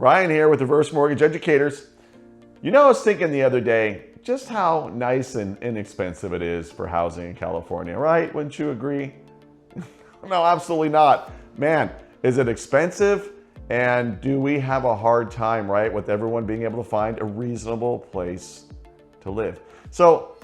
Ryan here with Reverse Mortgage Educators. You know, I was thinking the other day just how nice and inexpensive it is for housing in California, right? Wouldn't you agree? No, absolutely not. Man, is it expensive? And do we have a hard time, right, with everyone being able to find a reasonable place to live? So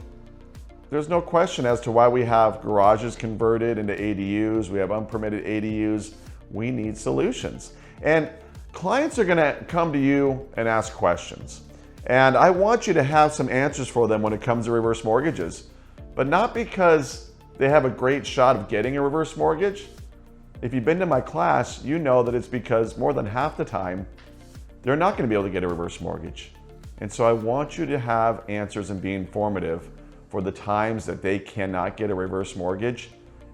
there's no question as to why we have garages converted into ADUs. We have unpermitted ADUs. We need solutions. And clients are gonna come to you and ask questions. And I want you to have some answers for them when it comes to reverse mortgages, but not because they have a great shot of getting a reverse mortgage. If you've been to my class, you know that it's because more than half the time, they're not gonna be able to get a reverse mortgage. And so I want you to have answers and be informative for the times that they cannot get a reverse mortgage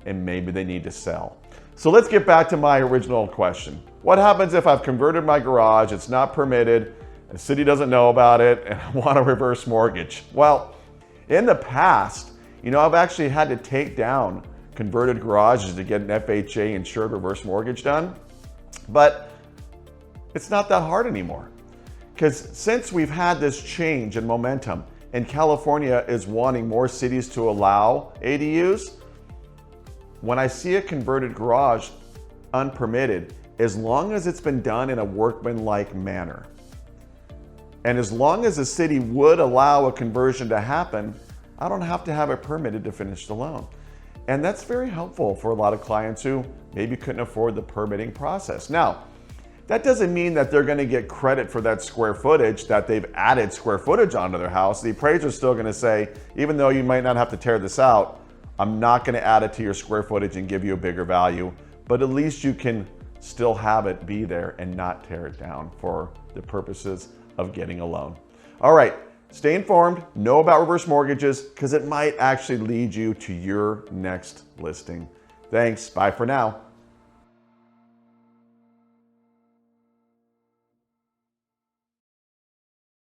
and maybe they need to sell. So let's get back to my original question. What happens if I've converted my garage, it's not permitted, the city doesn't know about it, and I want a reverse mortgage? Well, in the past, I've actually had to take down converted garages to get an FHA insured reverse mortgage done, but it's not that hard anymore. Because since we've had this change in momentum, and California is wanting more cities to allow ADUs, when I see a converted garage unpermitted, as long as it's been done in a workmanlike manner, and as long as the city would allow a conversion to happen, I don't have to have it permitted to finish the loan. And that's very helpful for a lot of clients who maybe couldn't afford the permitting process. Now, that doesn't mean that they're gonna get credit for that square footage, that they've added square footage onto their house. The appraiser's still gonna say, even though you might not have to tear this out, I'm not gonna add it to your square footage and give you a bigger value, but at least you can still have it be there and not tear it down for the purposes of getting a loan. All right, stay informed, know about reverse mortgages, because it might actually lead you to your next listing. Thanks, bye for now.